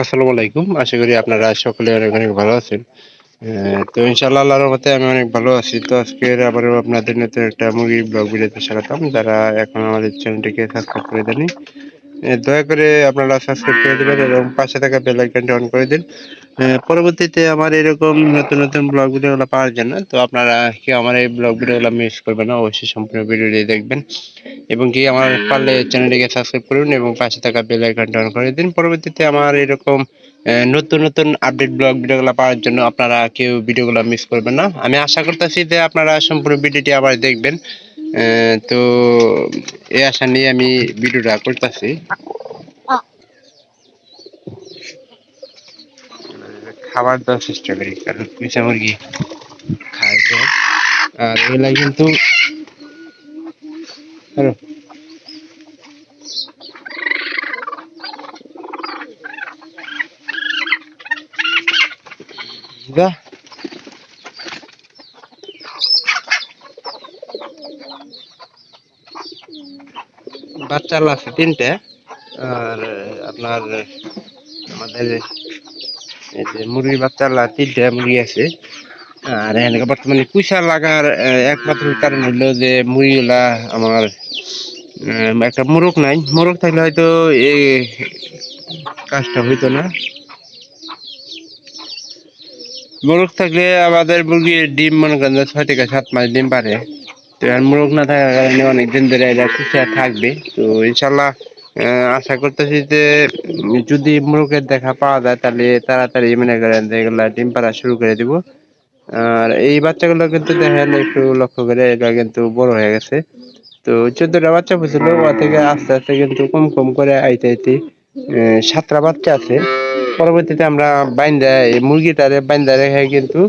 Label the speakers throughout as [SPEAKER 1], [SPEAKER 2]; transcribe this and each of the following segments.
[SPEAKER 1] আসসালামু আলাইকুম। আশা করি আপনারা সকলে অনেক অনেক ভালো আছেন। তো ইনশাআল্লাহ আল্লাহর রহমতে আমি অনেক ভালো আছি। তো আজকের আবারও আপনাদের নতুন একটা মুরগির ব্লগ ভিডিওতে স্বাগতম। যারা এখনো আমাদের চ্যানেলটিকে সাবস্ক্রাইব করে দেননি, দয়া করে আপনারা সাবস্ক্রাইব করে দিবেন এবং পাশে থাকা বেল আইকনটি অন করে দিন। পরবর্তীতে আমার এরকম নতুন নতুন ব্লগ ভিডিওগুলো পাওয়ার জন্য তো আপনারা কেউ আমার এই ব্লগ ভিডিওগুলো মিস করবেন না, অবশ্যই সম্পূর্ণ ভিডিওটি দেখবেন এবং কি আমার পারলে চ্যানেলটিকে সাবস্ক্রাইব করুন এবং পাশে থাকা বেল আইকনটি অন করে দিন। পরবর্তীতে আমার এরকম নতুন নতুন আপডেট ব্লগ ভিডিওগুলো পাওয়ার জন্য আপনারা কেউ ভিডিওগুলো মিস করবেন না। আমি আশা করতেছি যে আপনারা সম্পূর্ণ ভিডিওটি আবার দেখবেন। তো এই আশা নিয়ে আমি ভিডিওটা করতেছি। খাবার দেওয়ার চেষ্টা করি, কারণ পিসা মুরগি খায় তো। আর এগুলা কিন্তু হ্যালো, যা বাচ্চা আছে তিনটে। আর আপনার আমাদের এই যে মুরগির বাচ্চা তিনটে মুরগি আছে। আর এখানে বর্তমানে পুষা লাগার একমাত্র কারণ হলো যে মুরগিগুলা আমার একটা মোরগ নাই। মোরগ থাকলে হয়তো এই কাজটা হইতো না। মোরগ থাকলে আমাদের মুরগির ডিম মনে করেন যে 6 থেকে 7 মাস ডিম পারে। তো আর মোরগ না থাকার কারণে অনেকদিন ধরে এরা পুষা থাকবে। তো ইনশাল্লাহ আশা করতেছি যে যদি মোরগের দেখা পাওয়া যায় তাহলে তাড়াতাড়ি মনে করেন যে এগুলা ডিম পাড়া শুরু করে দিব। আর এই বাচ্চাগুলো কিন্তু দেখেন একটু লক্ষ্য করে, এটা কিন্তু বড় হয়ে গেছে। তো 14টা বাচ্চা ফুছিল, ওয়া থেকে আস্তে আস্তে কিন্তু কম কম করে আইতে আইতে 7টা বাচ্চা আছে। পরবর্তীতে আমরা বাইন্দা এই মুরগিটারে বাইন্দা রেখে কিন্তু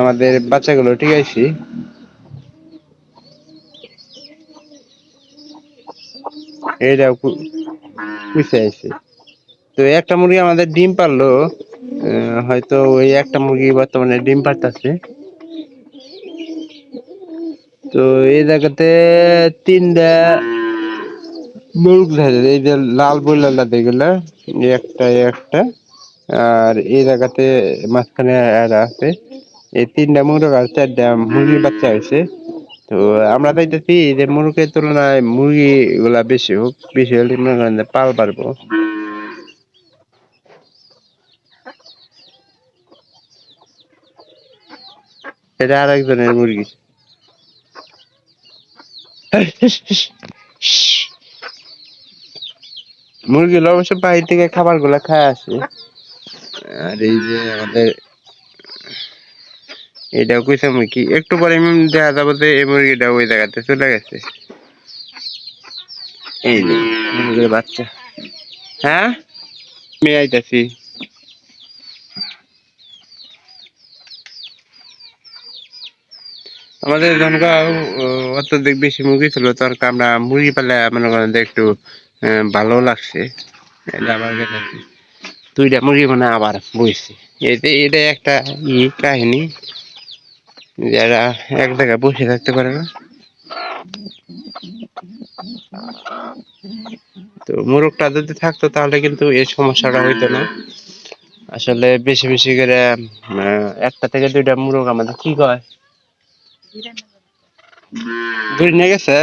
[SPEAKER 1] আমাদের বাচ্চাগুলো ঠিক আছে। এইটাও পুষে আছে। তো একটা মুরগি আমাদের ডিম পারলো, হয়তো ওই একটা মুরগি বর্তমানে ডিম পারতাছে। তো এই জায়গাতে 3টা মুরগ ধরে, এই যে লাল বইলা যেগুলা একটা একটা। আর এই জায়গাতে মাঝখানে এরা আছে, এই 3টা মুরগ আর 4টা মুরগির বাচ্চা হয়েছে। তো আমরা চাইতেছি যে মুরগের তুলনায় মুরগি গুলা বেশি হোক, বেশি হলে মনে করেন যে পাল পারবো। এটা আর একজনের মুরগি। মুরগিগুলো অবশ্য বাইরে থেকে খাবার গুলা খায় আসে। আর এই যে আমাদের এটা কইছে মুরগি, একটু পরে দেখা যাবো যে এই মুরগিটা ওই জায়গাতে চলে গেছে। এই যে মুরগির বাচ্চা। হ্যাঁ, আমি আইতাছি। আমাদের ধনগাঁও অত্যধিক বেশি মুরগি ছিল, তার কারণে আমরা মুরগি পালে মনে করেন যে একটু ভালো লাগছে। এটা আমার কাছে 2টা মুরগি মানে আবার বইছে। এটা একটা কাহিনী, যারা এক জায়গায় বসে থাকতে পারে না। তো মোরগটা যদি থাকতো তাহলে কিন্তু এই সমস্যাটা হইতো না। আসলে বেশি বেশি করে একটা থেকে 2টা মোরগ আমাদের কি কয় ধরে নিয়ে গেছে।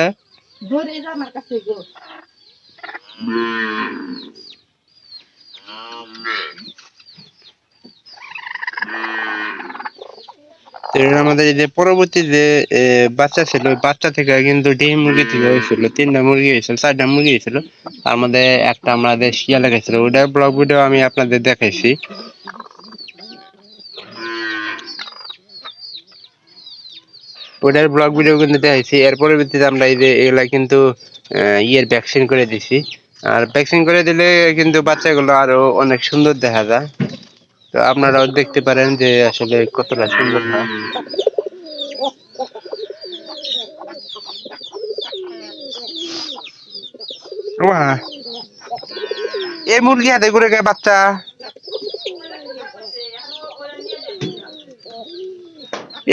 [SPEAKER 1] তো আমাদের এই যে পরবর্তী যে বাচ্চা ছিল, ওই বাচ্চা থেকে কিন্তু ডিম মুরগি থেকে হয়েছিল 3টা মুরগি হয়েছিল, 4টা মুরগি হয়েছিল। আমাদের একটা আমাদের শিয়ালে গেছিল, ওটার ব্লগ ভিডিও আমি আপনাদের দেখাইছি। ওটার ব্লগ ভিডিও কিন্তু দেখাইছি। এর পরবর্তীতে আমরা এই যে এগুলা কিন্তু ইয়ের ভ্যাকসিন করে দিছি। আর ভ্যাকসিন করে দিলে কিন্তু বাচ্চাগুলো আরো অনেক সুন্দর দেখা যায়। তো আপনারাও দেখতে পারেন যে আসলে কতটা সুন্দর হয়। ওয়া, এই মুরগি হাতে করে গায়ে বাচ্চা।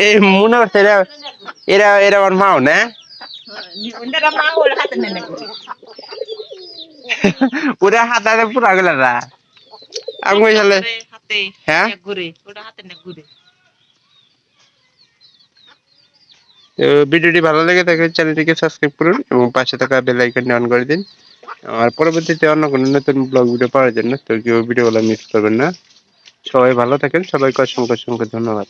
[SPEAKER 1] এই মনে হচ্ছে এরা এরা এরা আমার মাও না। ওরা হাতে পুরা গেল না। আমি সালে
[SPEAKER 2] হাতে
[SPEAKER 1] হ্যাঁ
[SPEAKER 2] ঘুরে ওটা হাতে না ঘুরে।
[SPEAKER 1] তো ভিডিওটি ভালো লেগে থাকে চ্যানেলটিকে সাবস্ক্রাইব করুন এবং পাশে থাকা বেল আইকনটি অন করে দিন। আর পরবর্তীতে অন্য কোনো নতুন ব্লগ ভিডিও পাওয়ার জন্য তো কেউ ভিডিওগুলো মিস করবেন না। সবাই ভালো থাকেন, সবাইকে অসংখ্য অসংখ্য ধন্যবাদ।